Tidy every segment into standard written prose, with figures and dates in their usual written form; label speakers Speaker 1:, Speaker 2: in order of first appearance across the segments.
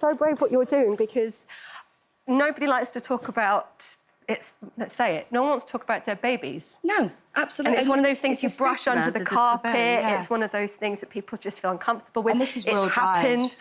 Speaker 1: so brave what you're doing, because nobody likes to talk about... let's say it, no one wants to talk about dead babies.
Speaker 2: No, absolutely.
Speaker 1: And it's one of those things you brush under the carpet.
Speaker 2: Yeah.
Speaker 1: It's one of those things that people just feel uncomfortable with.
Speaker 2: And this is
Speaker 1: it's
Speaker 2: worldwide.
Speaker 1: happened.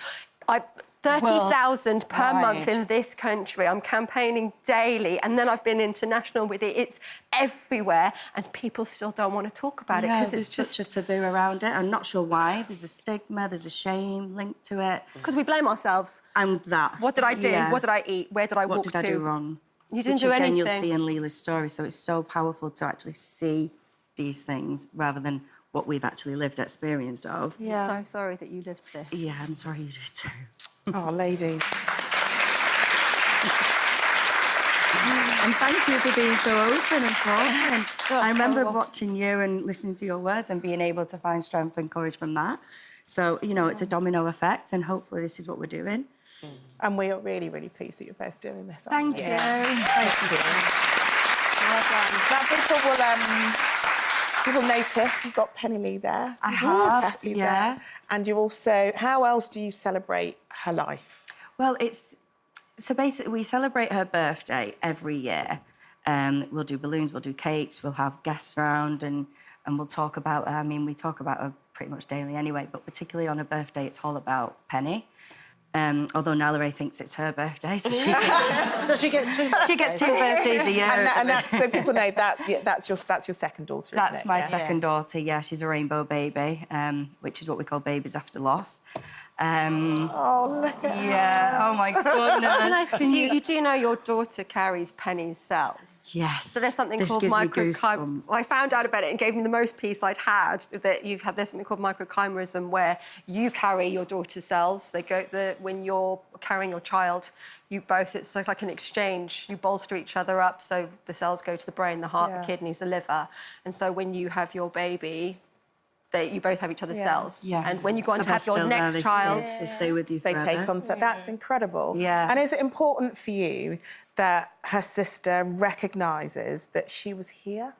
Speaker 1: 30,000 per month in this country. I'm campaigning daily, and then I've been international with it. It's everywhere, and people still don't want to talk about it because it's just
Speaker 2: such a taboo around it. I'm not sure why. There's a stigma, there's a shame linked to it.
Speaker 1: Because we blame ourselves.
Speaker 2: And that.
Speaker 1: What did I do?
Speaker 2: Yeah.
Speaker 1: What did I eat? Where did I walk to?
Speaker 2: What did I do wrong?
Speaker 1: You didn't do anything.
Speaker 2: You'll see in Leela's story, so it's so powerful to actually see these things rather than what we've actually lived experience of.
Speaker 1: Yeah. I'm so sorry that you lived this.
Speaker 2: Yeah, I'm sorry you did too.
Speaker 3: Oh, ladies.
Speaker 2: And thank you for being so open and talking. I remember watching you and listening to your words and being able to find strength and courage from that. So, you know, it's a domino effect, and hopefully this is what we're doing.
Speaker 3: And we are really, really pleased that you're both doing this.
Speaker 2: Thank you.
Speaker 3: Thank you. Well done. Now, people notice you've got Penny-Leigh there.
Speaker 2: I have,
Speaker 3: there. And you also... How else do you celebrate her life?
Speaker 2: Well, so basically, we celebrate her birthday every year. We'll do balloons, we'll do cakes, we'll have guests round, and we'll talk about her. I mean, we talk about her pretty much daily anyway, but particularly on her birthday, it's all about Penny. Although Nala Ray thinks it's her birthday, so she gets two birthdays a year.
Speaker 3: And that's, so people know that that's your second daughter.
Speaker 2: That's
Speaker 3: isn't it?
Speaker 2: my second daughter. Yeah, she's a rainbow baby, which is what we call babies after loss.
Speaker 3: Oh, look at her.
Speaker 2: Yeah. Oh my goodness.
Speaker 1: You do know your daughter carries Penny's cells?
Speaker 2: Yes.
Speaker 1: So there's something called microchimerism. I found out about it and gave me the most peace I'd had, that there's something called microchimerism, where you carry your daughter's cells. When you're carrying your child, it's like an exchange. You bolster each other up, so the cells go to the brain, the heart, the kidneys, the liver. And so when you have your baby, you both have each other's cells.
Speaker 2: Yeah.
Speaker 1: And when you go on to have your next child...
Speaker 2: They stay with you forever.
Speaker 3: They take on... So that's incredible.
Speaker 2: Yeah.
Speaker 3: And is it important for you that her sister recognises that she was here?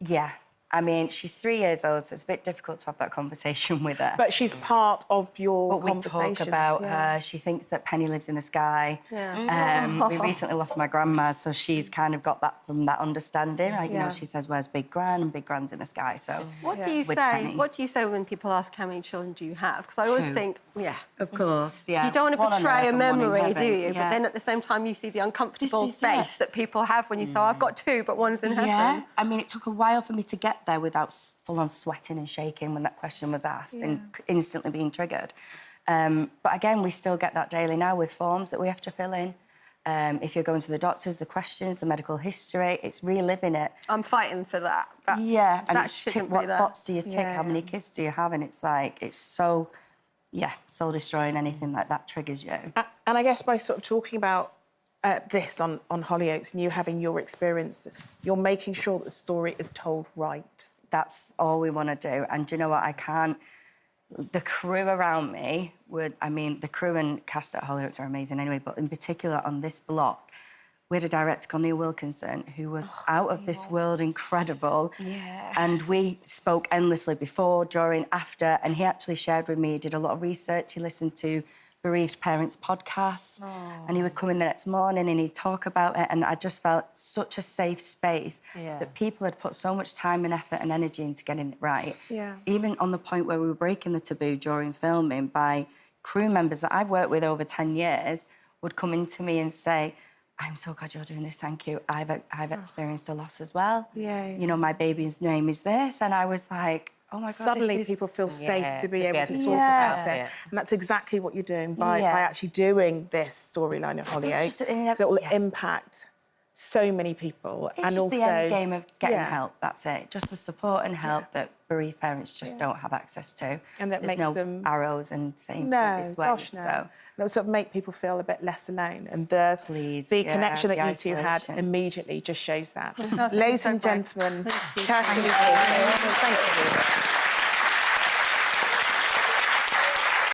Speaker 2: Yeah. I mean, she's 3 years old, so it's a bit difficult to have that conversation with her.
Speaker 3: But she's part of your
Speaker 2: We
Speaker 3: conversations.
Speaker 2: talk about her. She thinks that Penny lives in the sky. Yeah. We recently lost my grandma, so she's kind of got that from that understanding. Like, you know, she says, where's Big Gran? And Big Gran's in the sky, so...
Speaker 1: What do you say? What do you say when people ask how many children do you have? Because I always think,
Speaker 2: Of course, yeah.
Speaker 1: You don't want to betray a memory, do you?
Speaker 2: Yeah.
Speaker 1: But then at the same time, you see the uncomfortable face that people have when you say, oh, I've got two, but one's in heaven.
Speaker 2: Yeah. I mean, it took a while for me to get there without full-on sweating and shaking when that question was asked and instantly being triggered. But again, we still get that daily now with forms that we have to fill in. If you're going to the doctors, the questions, the medical history, it's reliving it.
Speaker 1: I'm fighting for that.
Speaker 2: And it's what box do you tick? How many kids do you have? And it's like, it's so, soul-destroying. Anything like that triggers you.
Speaker 3: And I guess by sort of talking about this on Hollyoaks and you having your experience, you're making sure that the story is told right.
Speaker 2: That's all we want to do. And do you know what? The crew around me the crew and cast at Hollyoaks are amazing anyway, but in particular on this block, we had a director called Neil Wilkinson who was out of this world incredible. Yeah. And we spoke endlessly before, during, after, and he actually shared with me, he did a lot of research, he listened to bereaved parents' podcasts, and he would come in the next morning and he'd talk about it, and I just felt such a safe space that people had put so much time and effort and energy into getting it right. Yeah. Even on the point where we were breaking the taboo during filming by crew members that I've worked with over 10 years would come into me and say, I'm so glad you're doing this, thank you. I've experienced a loss as well. Yeah. You know, my baby's name is this, and I was like, oh my God,
Speaker 3: suddenly people feel safe to be able to talk about it. And that's exactly what you're doing by actually doing this storyline at Hollyoaks. It will impact so many people.
Speaker 2: It's just the end game of getting help, that's it. Just the support and help that bereaved parents just don't have access to.
Speaker 3: And that
Speaker 2: There's
Speaker 3: makes
Speaker 2: no
Speaker 3: them...
Speaker 2: arrows and saying this way.
Speaker 3: Gosh, no.
Speaker 2: So...
Speaker 3: And it'll sort of make people feel a bit less alone. And the connection that you two had immediately just shows that. Ladies and gentlemen, Kirsty-Leigh, thank you.